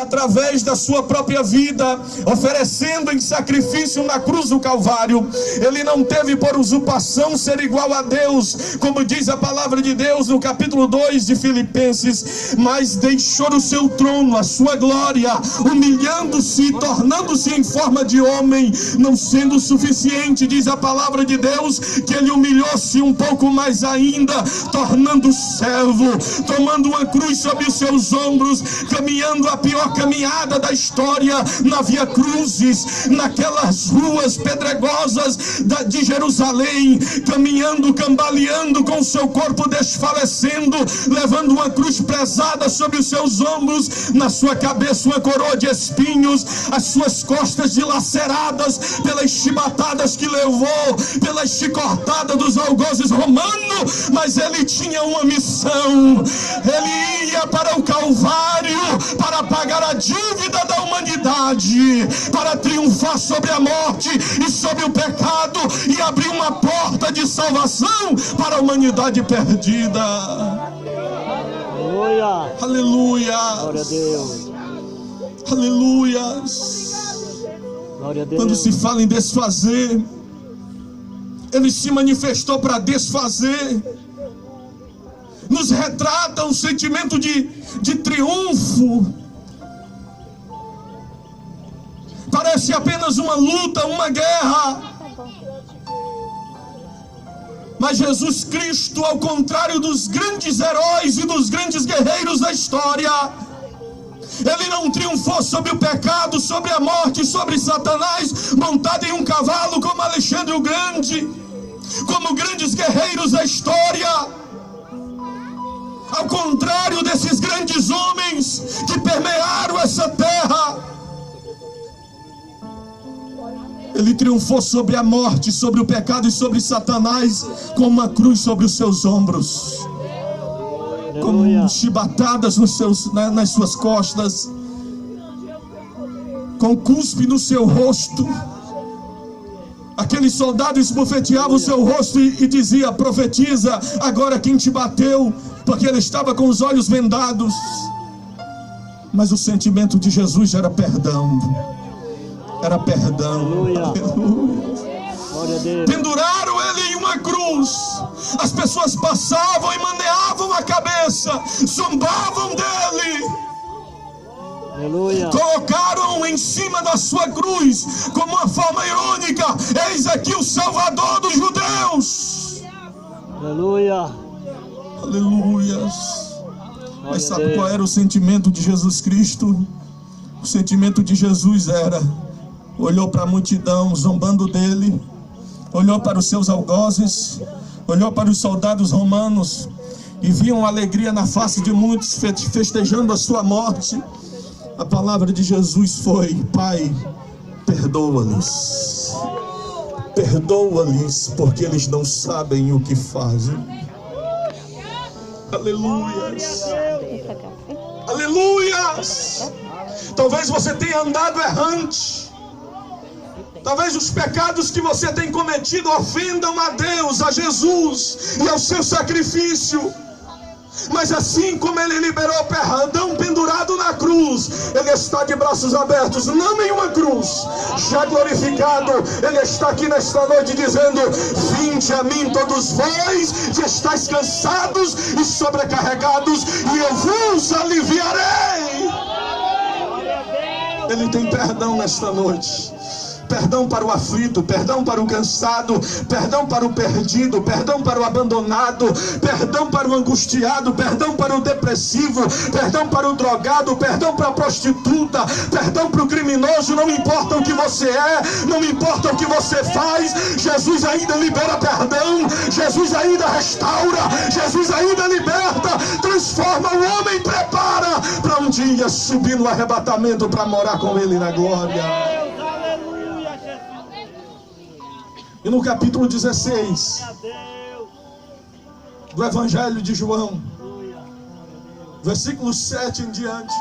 através da sua própria vida, oferecendo em sacrifício na cruz do Calvário, ele não teve por usurpação ser igual a Deus, como diz a palavra de Deus no capítulo 2 de Filipenses, mas deixou o seu trono, a sua glória, humilhando-se, tornando-se em forma de homem, não sendo suficiente, diz a palavra de Deus, que ele humilhou-se um pouco mais ainda, tornando servo, tomando uma cruz sobre os seus ombros, caminhando a pior caminhada da história, na Via Crucis, naquelas ruas pedregosas de Jerusalém, caminhando, cambaleando, com o seu corpo desfalecendo, levando uma cruz pesada sobre os seus ombros, na sua cabeça uma coroa de espinhos, as suas costas dilaceradas pelas chibatadas que levou, pelas chicotadas dos algozes romanos, mas ele tinha uma missão, ele ia para o Calvário para pagar a dívida da humanidade, para triunfar sobre a morte e sobre o pecado e abrir uma porta de salvação para a humanidade perdida. Aleluia. Aleluia. Glória a Deus. Aleluia. Glória a Deus. Quando se fala em desfazer, ele se manifestou para desfazer. Nos retrata um sentimento de triunfo. Parece apenas uma luta, uma guerra. Mas Jesus Cristo, ao contrário dos grandes heróis e dos grandes guerreiros da história, ele não triunfou sobre o pecado, sobre a morte, sobre Satanás, montado em um cavalo como Alexandre o Grande, como grandes guerreiros da história. Ao contrário desses grandes homens que permearam essa terra, ele triunfou sobre a morte, sobre o pecado e sobre Satanás, com uma cruz sobre os seus ombros, com chibatadas nas suas costas, com cuspe no seu rosto. Aquele soldado esbofeteava o seu rosto e dizia: profetiza agora quem te bateu, porque ele estava com os olhos vendados. Mas o sentimento de Jesus era perdão. Era perdão. Aleluia. Aleluia. Penduraram ele em uma cruz. As pessoas passavam e maneavam a cabeça, zombavam dele. Aleluia. Colocaram em cima da sua cruz, como uma forma irônica: eis aqui o Salvador dos judeus. Aleluia. Aleluia. Mas sabe qual era o sentimento de Jesus Cristo? O sentimento de Jesus era: olhou para a multidão zombando dele, olhou para os seus algozes, olhou para os soldados romanos, e viam alegria na face de muitos festejando a sua morte. A palavra de Jesus foi: Pai, perdoa-lhes, perdoa-lhes, porque eles não sabem o que fazem. Aleluia. Aleluia. Talvez você tenha andado errante. Talvez os pecados que você tem cometido ofendam a Deus, a Jesus e ao seu sacrifício. Mas assim como ele liberou perdão pendurado na cruz, ele está de braços abertos, não em uma cruz, já glorificado. Ele está aqui nesta noite dizendo: vinde a mim todos vós que estáis cansados e sobrecarregados, e eu vos aliviarei. Ele tem perdão nesta noite. Perdão para o aflito, perdão para o cansado, perdão para o perdido, perdão para o abandonado, perdão para o angustiado, perdão para o depressivo, perdão para o drogado, perdão para a prostituta, perdão para o criminoso. Não importa o que você é, não importa o que você faz, Jesus ainda libera perdão, Jesus ainda restaura, Jesus ainda liberta, transforma o homem, prepara para um dia subir no arrebatamento para morar com ele na glória. E no capítulo 16 do Evangelho de João, versículo 7 em diante,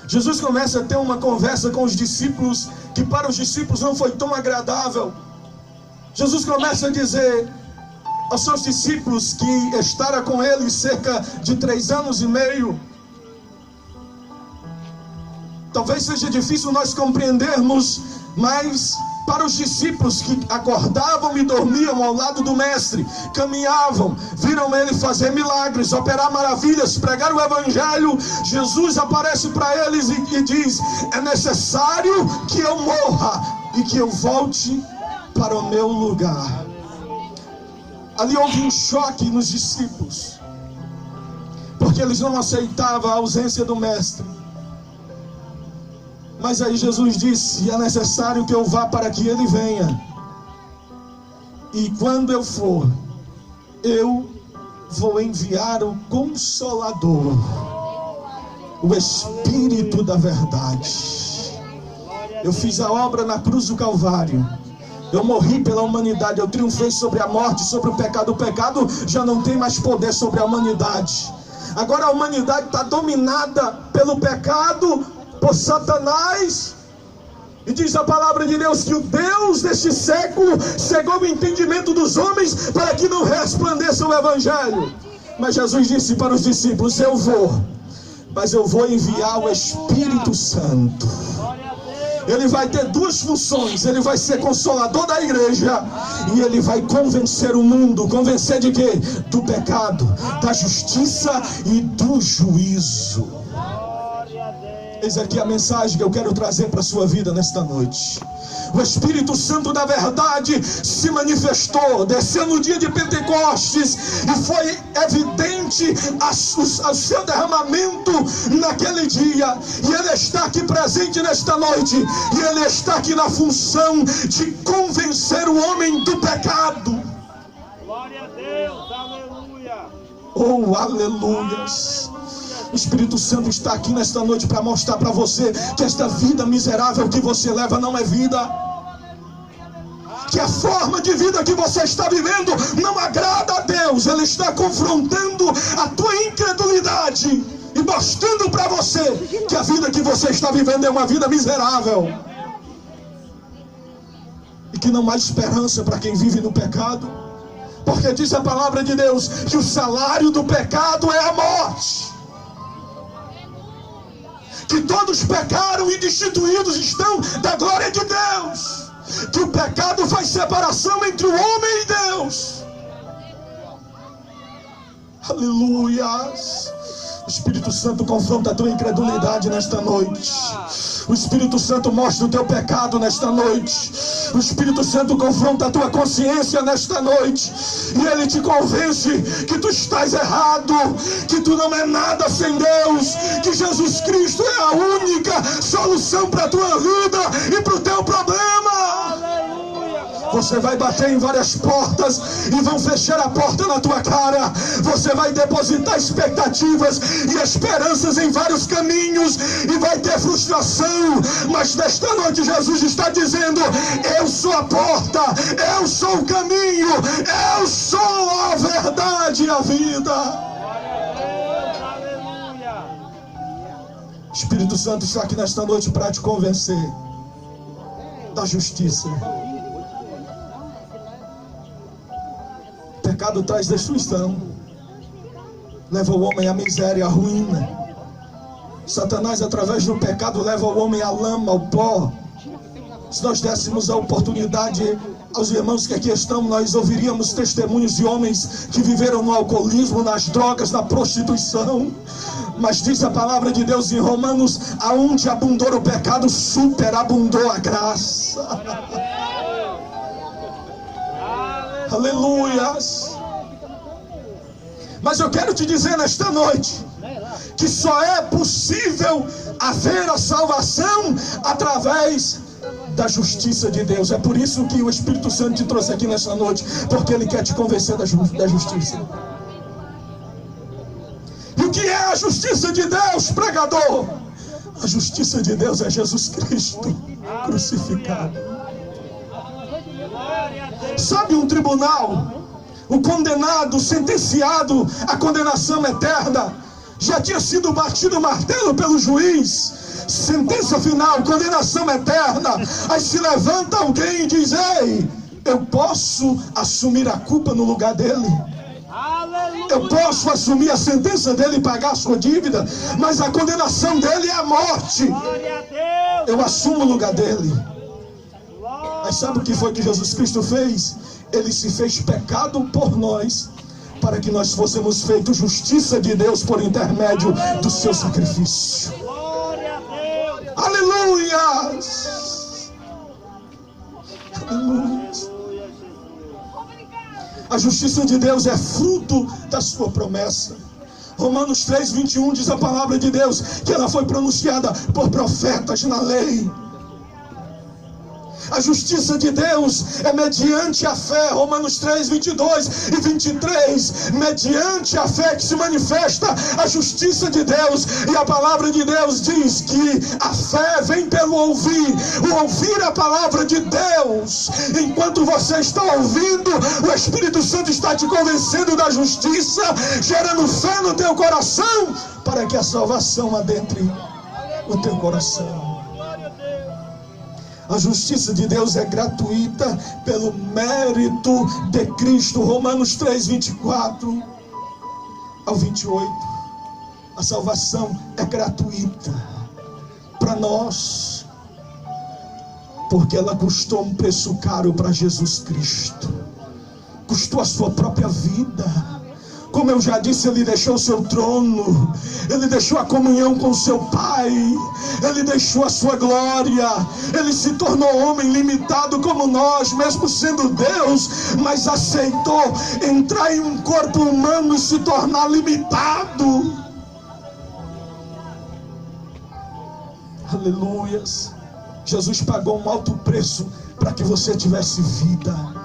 Jesus começa a ter uma conversa com os discípulos que para os discípulos não foi tão agradável. Jesus começa a dizer aos seus discípulos que estará com ele cerca de 3 anos e meio, Talvez seja difícil nós compreendermos, mas para os discípulos que acordavam e dormiam ao lado do mestre, caminhavam, viram ele fazer milagres, operar maravilhas, pregar o evangelho, Jesus aparece para eles e diz: é necessário que eu morra e que eu volte para o meu lugar. Ali houve um choque nos discípulos, porque eles não aceitavam a ausência do mestre. Mas aí Jesus disse: é necessário que eu vá para que ele venha. E quando eu for, eu vou enviar o Consolador, o Espírito da verdade. Eu fiz a obra na cruz do Calvário. Eu morri pela humanidade, eu triunfei sobre a morte, sobre o pecado. O pecado já não tem mais poder sobre a humanidade. Agora a humanidade está dominada pelo pecado, por Satanás. E diz a palavra de Deus que o Deus deste século cegou o entendimento dos homens para que não resplandeça o evangelho. Mas Jesus disse para os discípulos: eu vou, mas eu vou enviar o Espírito Santo. Ele vai ter duas funções: ele vai ser consolador da igreja e ele vai convencer o mundo. Convencer de quê? Do pecado, da justiça e do juízo. Eis aqui a mensagem que eu quero trazer para a sua vida nesta noite. O Espírito Santo da verdade se manifestou, desceu no dia de Pentecostes, e foi evidente o seu derramamento naquele dia. E ele está aqui presente nesta noite, e ele está aqui na função de convencer o homem do pecado. Glória a Deus, aleluia. Oh, aleluias. O Espírito Santo está aqui nesta noite para mostrar para você que esta vida miserável que você leva não é vida, que a forma de vida que você está vivendo não agrada a Deus. Ele está confrontando a tua incredulidade e mostrando para você que a vida que você está vivendo é uma vida miserável e que não há esperança para quem vive no pecado, porque diz a palavra de Deus que o salário do pecado é a morte, que todos pecaram e destituídos estão da glória de Deus, que o pecado faz separação entre o homem e Deus. Aleluias. O Espírito Santo confronta a tua incredulidade nesta noite. O Espírito Santo mostra o teu pecado nesta noite. O Espírito Santo confronta a tua consciência nesta noite, e ele te convence que tu estás errado, que tu não é nada sem Deus, que Jesus Cristo é a única solução para a tua vida e para o teu problema. Você vai bater em várias portas e vão fechar a porta na tua cara. Você vai depositar expectativas e esperanças em vários caminhos e vai ter frustração. Mas nesta noite Jesus está dizendo: eu sou a porta, eu sou o caminho, eu sou a verdade e a vida. O Espírito Santo está aqui nesta noite para te convencer da justiça. O pecado traz destruição, leva o homem à miséria, à ruína. Satanás, através do pecado, leva o homem à lama, ao pó. Se nós dessemos a oportunidade aos irmãos que aqui estão, nós ouviríamos testemunhos de homens que viveram no alcoolismo, nas drogas, na prostituição. Mas diz a palavra de Deus em Romanos: aonde abundou o pecado, superabundou a graça. Aleluias. Mas eu quero te dizer nesta noite que só é possível haver a salvação através da justiça de Deus. É por isso que o Espírito Santo te trouxe aqui nesta noite, porque ele quer te convencer da justiça. E o que é a justiça de Deus, pregador? A justiça de Deus é Jesus Cristo crucificado. Sabe, um tribunal, o condenado, sentenciado à condenação eterna, já tinha sido batido o martelo pelo juiz, sentença final, condenação eterna. Aí se levanta alguém e diz: ei, eu posso assumir a culpa no lugar dele? Aleluia! Eu posso assumir a sentença dele e pagar a sua dívida, mas a condenação dele é a morte. Glória a Deus. Eu assumo o lugar dele. Mas sabe o que foi que Jesus Cristo fez? Ele se fez pecado por nós, para que nós fôssemos feitos justiça de Deus por intermédio do seu sacrifício. Glória a Deus. Aleluia! Aleluia! A justiça de Deus é fruto da sua promessa. Romanos 3:21 diz a palavra de Deus que ela foi pronunciada por profetas na lei. A justiça de Deus é mediante a fé. Romanos 3:22 e 23. Mediante a fé que se manifesta a justiça de Deus. E a palavra de Deus diz que a fé vem pelo ouvir. O ouvir a palavra de Deus. Enquanto você está ouvindo, o Espírito Santo está te convencendo da justiça, gerando fé no teu coração, para que a salvação adentre o teu coração. A justiça de Deus é gratuita pelo mérito de Cristo. Romanos 3:24 ao 28. A salvação é gratuita para nós, porque ela custou um preço caro para Jesus Cristo. Custou a sua própria vida. Como eu já disse, ele deixou o seu trono, ele deixou a comunhão com o seu Pai, ele deixou a sua glória, ele se tornou homem limitado como nós, mesmo sendo Deus, mas aceitou entrar em um corpo humano e se tornar limitado. Aleluias. Jesus pagou um alto preço para que você tivesse vida.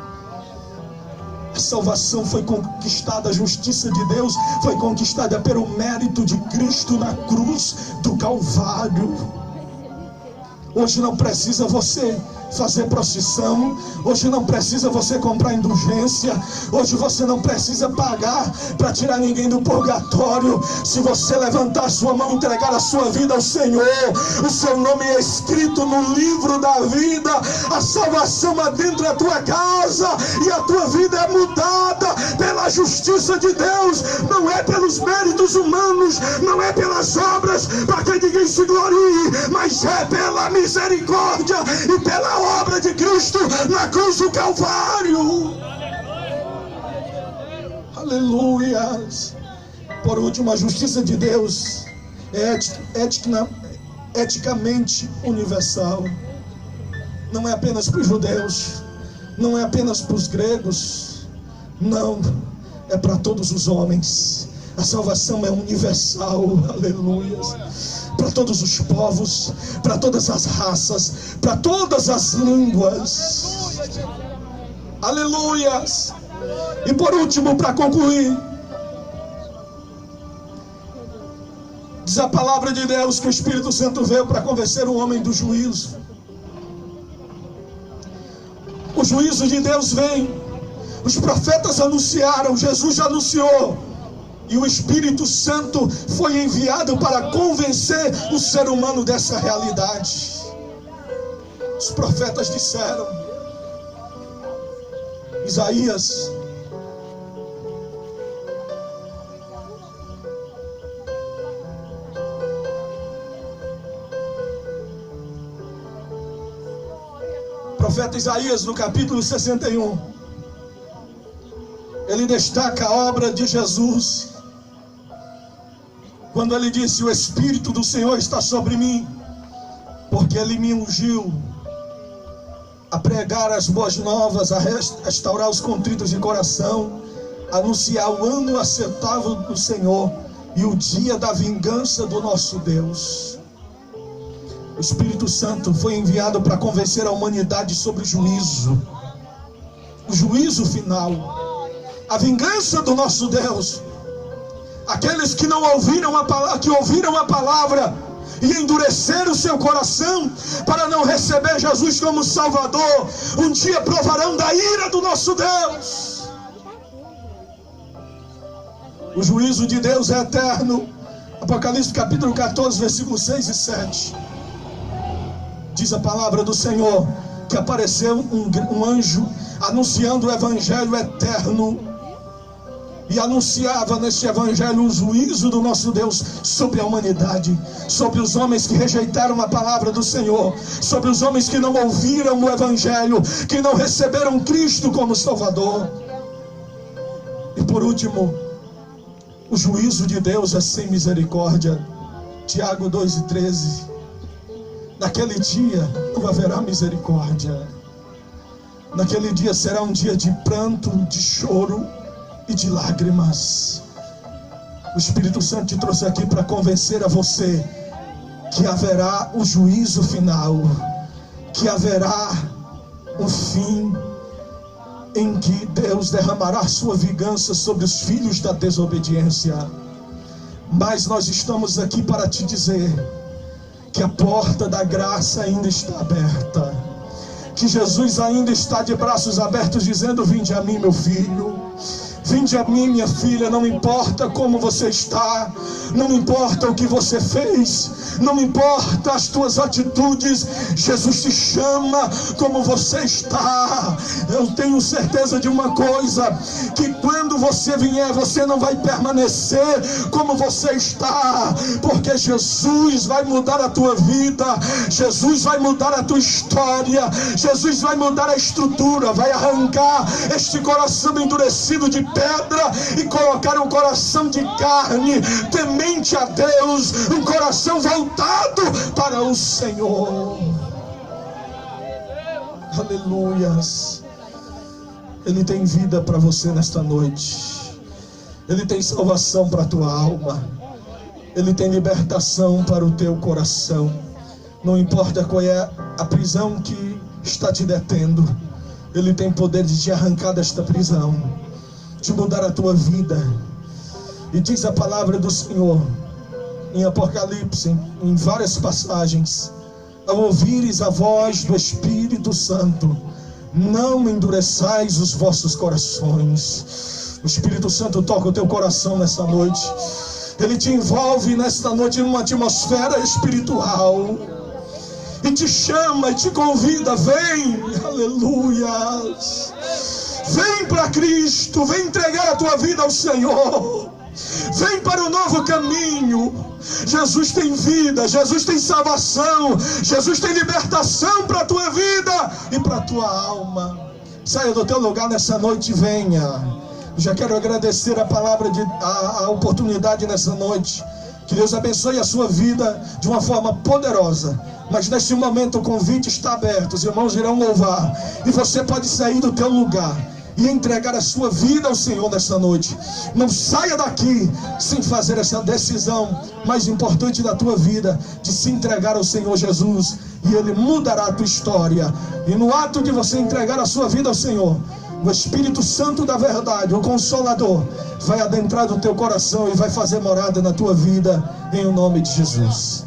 A salvação foi conquistada, a justiça de Deus foi conquistada pelo mérito de Cristo na cruz do Calvário. Hoje não precisa você fazer procissão, hoje não precisa você comprar indulgência, hoje você não precisa pagar para tirar ninguém do purgatório. Se você levantar sua mão e entregar a sua vida ao Senhor, o seu nome é escrito no livro da vida, a salvação adentra a tua casa e a tua vida é mudada pela justiça de Deus. Não é pelos méritos humanos, não é pelas obras para que ninguém se glorie, mas é pela misericórdia e pela obra de Cristo na cruz do Calvário. Aleluias. Por último, a justiça de Deus é eticamente universal. Não é apenas para os judeus, não é apenas para os gregos, não, é para todos os homens. A salvação é universal. Aleluias. Para todos os povos, para todas as raças, para todas as línguas. Aleluias. E por último, para concluir, diz a palavra de Deus que o Espírito Santo veio para convencer o homem do juízo. O juízo de Deus vem. Os profetas anunciaram, Jesus já anunciou. E o Espírito Santo foi enviado para convencer o ser humano dessa realidade. Os profetas disseram, Isaías, profeta Isaías, no capítulo 61, ele destaca a obra de Jesus, quando ele disse: o Espírito do Senhor está sobre mim, porque ele me ungiu a pregar as boas novas, a restaurar os contritos de coração, a anunciar o ano aceitável do Senhor e o dia da vingança do nosso Deus. O Espírito Santo foi enviado para convencer a humanidade sobre o juízo final, a vingança do nosso Deus. Aqueles que não ouviram a palavra, que ouviram a palavra e endureceram o seu coração para não receber Jesus como Salvador, um dia provarão da ira do nosso Deus. O juízo de Deus é eterno. Apocalipse capítulo 14, versículos 6 e 7. Diz a palavra do Senhor que apareceu um anjo anunciando o evangelho eterno. e anunciava nesse evangelho o juízo do nosso Deus sobre a humanidade, sobre os homens que rejeitaram a palavra do Senhor, sobre os homens que não ouviram o evangelho, que não receberam Cristo como Salvador. E por último, o juízo de Deus é sem misericórdia. Tiago 2:13. Naquele dia não haverá misericórdia. Naquele dia será um dia de pranto, de choro e de lágrimas. O Espírito Santo te trouxe aqui para convencer a você que haverá o juízo final, que haverá um fim em que Deus derramará sua vingança sobre os filhos da desobediência. Mas nós estamos aqui para te dizer que a porta da graça ainda está aberta, que Jesus ainda está de braços abertos dizendo: vinde a mim, meu filho, vinde a mim, minha filha. Não importa como você está, não importa o que você fez, não importa as tuas atitudes, Jesus te chama como você está. Eu tenho certeza de uma coisa, que quando você vier, você não vai permanecer como você está, porque Jesus vai mudar a tua vida, Jesus vai mudar a tua história, Jesus vai mudar a estrutura, vai arrancar este coração endurecido de pedra e colocar um coração de carne, temente a Deus, um coração voltado para o Senhor. Aleluias. Ele tem vida para você nesta noite. Ele tem salvação para a tua alma. Ele tem libertação para o teu coração. Não importa qual é a prisão que está te detendo, Ele tem poder de te arrancar desta prisão, de mudar a tua vida. E diz a palavra do Senhor em Apocalipse, em várias passagens: ao ouvires a voz do Espírito Santo, não endureçais os vossos corações. O Espírito Santo toca o teu coração nessa noite. Ele te envolve nesta noite numa atmosfera espiritual e te chama e te convida: vem, aleluias, vem para Cristo, vem entregar a tua vida ao Senhor, vem para o novo caminho. Jesus tem vida, Jesus tem salvação, Jesus tem libertação para a tua vida e para a tua alma. Saia do teu lugar nessa noite e venha. Já quero agradecer a palavra, a oportunidade nessa noite. Que Deus abençoe a sua vida de uma forma poderosa. Mas neste momento o convite está aberto, os irmãos irão louvar, e você pode sair do teu lugar e entregar a sua vida ao Senhor nesta noite. Não saia daqui sem fazer essa decisão mais importante da tua vida, de se entregar ao Senhor Jesus, e Ele mudará a tua história. E no ato de você entregar a sua vida ao Senhor, o Espírito Santo da verdade, o Consolador, vai adentrar no teu coração e vai fazer morada na tua vida, em o nome de Jesus.